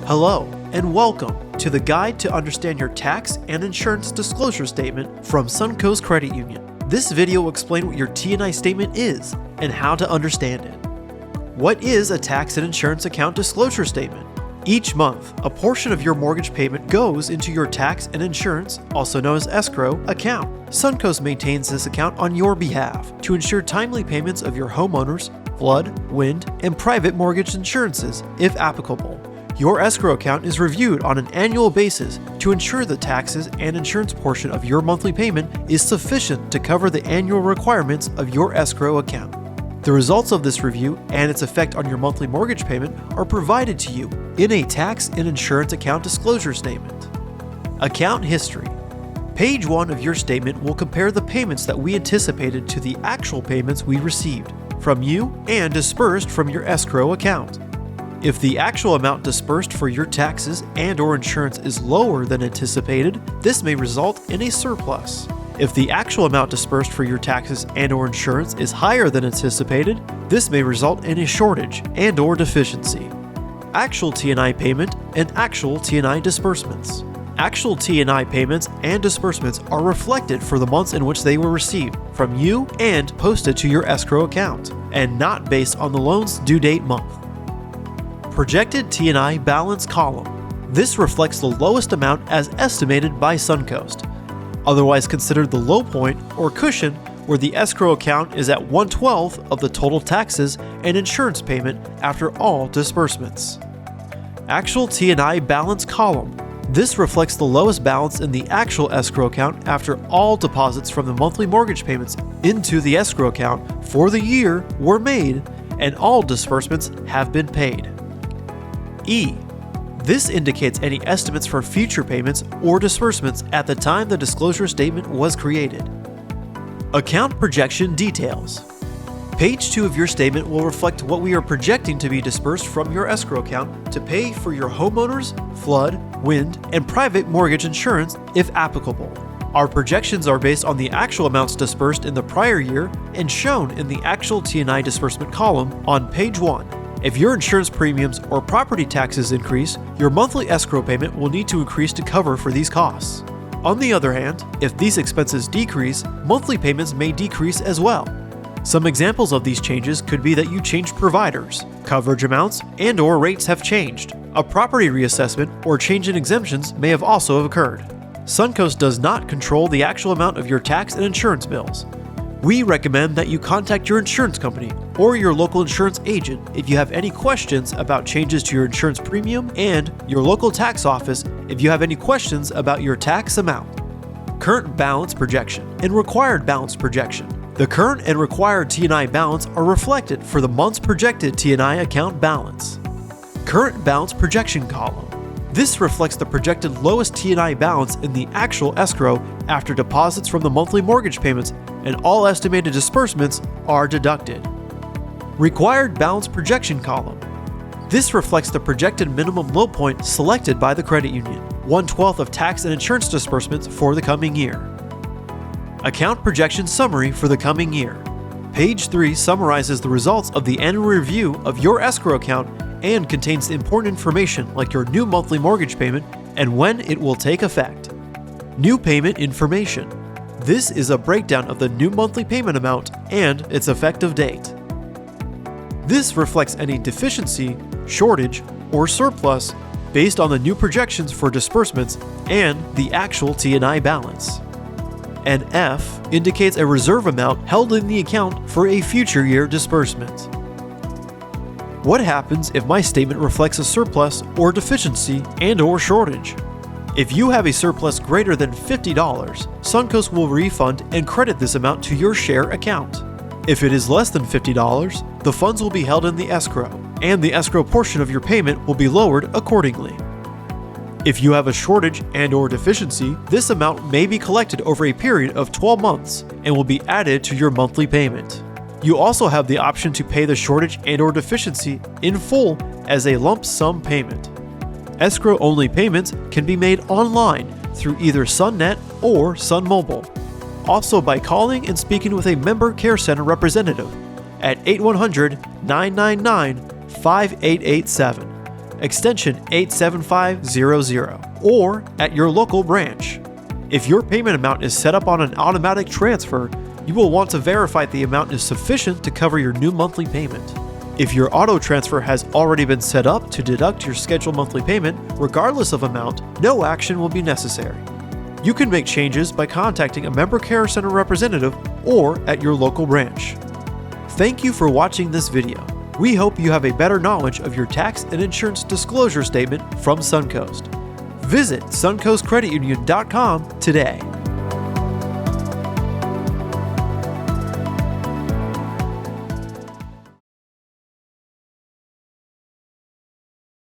Hello, and welcome to the Guide to Understand Your Tax and Insurance Disclosure Statement from Suncoast Credit Union. This video will explain what your T&I statement is and how to understand it. What is a tax and insurance account disclosure statement? Each month, a portion of your mortgage payment goes into your tax and insurance, also known as escrow, account. Suncoast maintains this account on your behalf to ensure timely payments of your homeowners, flood, wind, and private mortgage insurances, if applicable. Your escrow account is reviewed on an annual basis to ensure the taxes and insurance portion of your monthly payment is sufficient to cover the annual requirements of your escrow account. The results of this review and its effect on your monthly mortgage payment are provided to you in a tax and insurance account disclosure statement. Account history. Page 1 of your statement will compare the payments that we anticipated to the actual payments we received from you and dispersed from your escrow account. If the actual amount dispersed for your taxes and/or insurance is lower than anticipated, this may result in a surplus. If the actual amount dispersed for your taxes and/or insurance is higher than anticipated, this may result in a shortage and/or deficiency. Actual T&I payment and actual T&I disbursements. Actual T&I payments and disbursements are reflected for the months in which they were received from you and posted to your escrow account, and not based on the loan's due date month. Projected T&I balance column. This reflects the lowest amount as estimated by Suncoast, otherwise considered the low point or cushion where the escrow account is at 1/12 of the total taxes and insurance payment after all disbursements. Actual T&I balance column. This reflects the lowest balance in the actual escrow account after all deposits from the monthly mortgage payments into the escrow account for the year were made and all disbursements have been paid. E. This indicates any estimates for future payments or disbursements at the time the disclosure statement was created. Account projection details. Page 2 of your statement will reflect what we are projecting to be dispersed from your escrow account to pay for your homeowners, flood, wind, and private mortgage insurance if applicable. Our projections are based on the actual amounts dispersed in the prior year and shown in the actual T&I disbursement column on page 1. If your insurance premiums or property taxes increase, your monthly escrow payment will need to increase to cover for these costs. On the other hand, if these expenses decrease, monthly payments may decrease as well. Some examples of these changes could be that you changed providers, coverage amounts, and/or rates have changed. A property reassessment or change in exemptions may have also occurred. Suncoast does not control the actual amount of your tax and insurance bills. We recommend that you contact your insurance company or your local insurance agent if you have any questions about changes to your insurance premium, and your local tax office if you have any questions about your tax amount. Current balance projection and required balance projection. The current and required T&I balance are reflected for the month's projected T&I account balance. Current balance projection column. This reflects the projected lowest T&I balance in the actual escrow after deposits from the monthly mortgage payments and all estimated disbursements are deducted. Required balance projection column. This reflects the projected minimum low point selected by the credit union, 1/12 of tax and insurance disbursements for the coming year. Account projection summary for the coming year. Page 3 summarizes the results of the annual review of your escrow account and contains important information like your new monthly mortgage payment and when it will take effect. New payment information. This is a breakdown of the new monthly payment amount and its effective date. This reflects any deficiency, shortage, or surplus based on the new projections for disbursements and the actual T&I balance. And F indicates a reserve amount held in the account for a future year disbursement. What happens if my statement reflects a surplus or deficiency and/or shortage? If you have a surplus greater than $50, Suncoast will refund and credit this amount to your share account. If it is less than $50, the funds will be held in the escrow, and the escrow portion of your payment will be lowered accordingly. If you have a shortage and/or deficiency, this amount may be collected over a period of 12 months and will be added to your monthly payment. You also have the option to pay the shortage and/or deficiency in full as a lump sum payment. Escrow-only payments can be made online through either SunNet or SunMobile, also by calling and speaking with a member care center representative at 800-999-5887. extension 87500, or at your local branch. If your payment amount is set up on an automatic transfer, you will want to verify the amount is sufficient to cover your new monthly payment. If your auto transfer has already been set up to deduct your scheduled monthly payment, regardless of amount, no action will be necessary. You can make changes by contacting a Member Care Center representative or at your local branch. Thank you for watching this video. We hope you have a better knowledge of your tax and insurance disclosure statement from Suncoast. Visit suncoastcreditunion.com today.